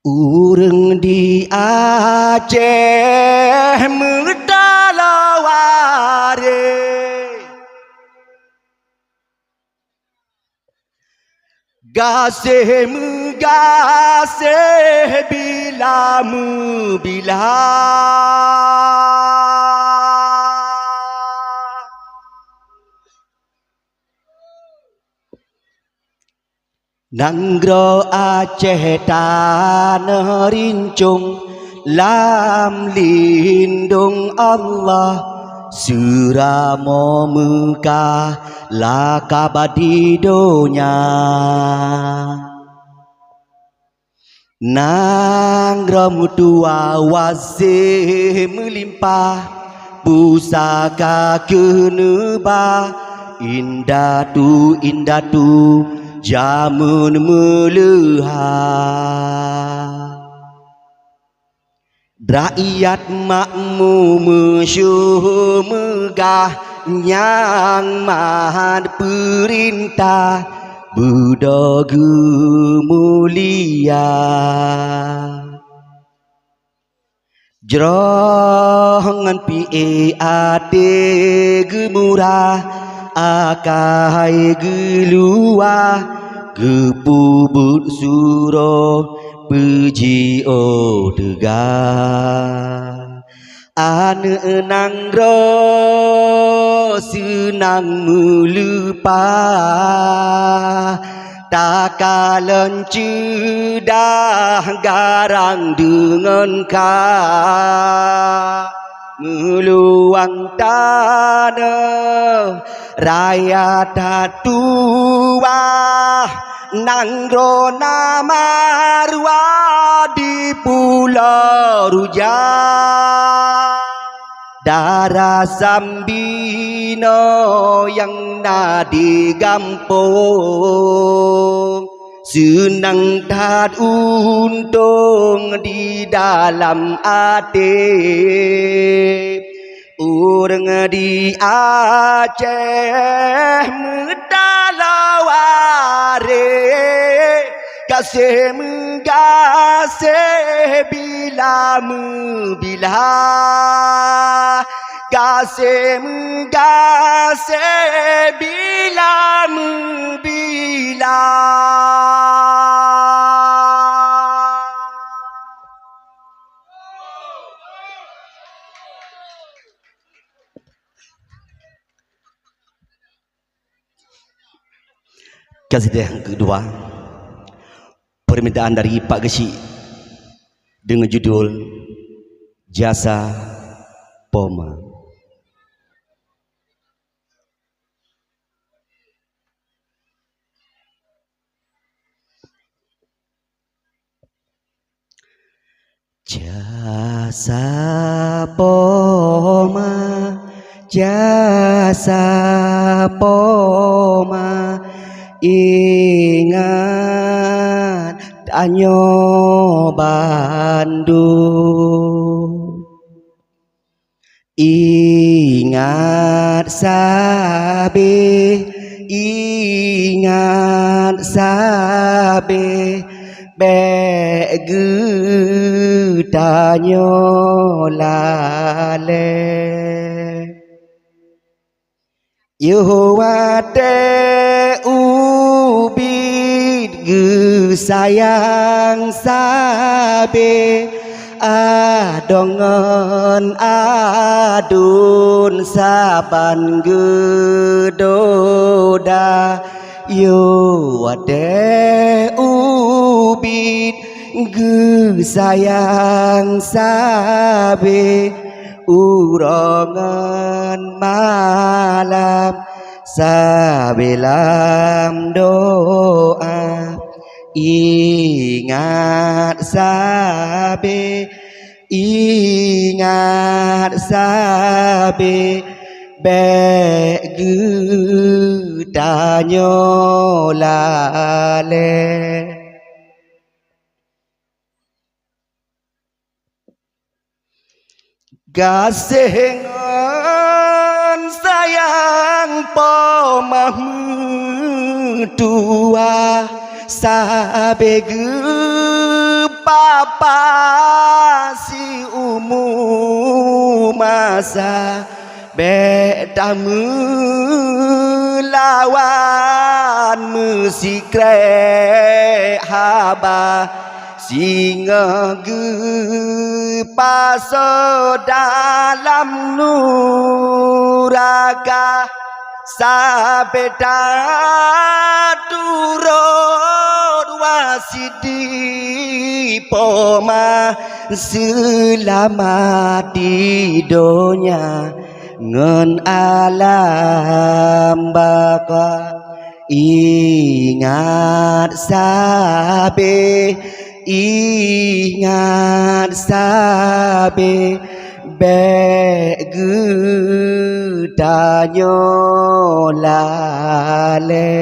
Urang di Aceh medalaware gasih megasih bila bila Nanggro Aceh tanah rincung lam lindung Allah suramo Mekah lakabadi donya Nanggro mutua wasih melimpah pusaka kenebah indah tu jamun meleha rakyat makmum mesyuh megah yang mahad perintah budagu mulia jerongan pie ate gemurah akai geluah gepubut suruh puji dega ane nanggro senang melupa takalan cedah garang dengan meluang tanah raya tatua nanggro namarwa di Pulau Ruja darah Sambino yang nadi gampung senang tak untung di dalam hati urang di Aceh medalaware kasih menggasih bila bila kasih menggasih bila bila Kasidah yang kedua permintaan dari Pak Gesi dengan judul Jasa Poma. Jasa Poma, jasa Poma, ingat tanyo Bandung, ingat sabe bege tanyo lale Yuhwate ubid ge sayang sabe adongon adun saban gedoda Yuhwate ubid ge sayang sabe urongan malam sabelam doa ingat sabe bege tanyo lale gasengan sayang pomah tua sabe gepa si umum masa bedamu lawan musikre haba singa paso dalam nuraga sabeda turut wasidi poma selamat di dunia ngen alam baka ingat sabe begudanyo lale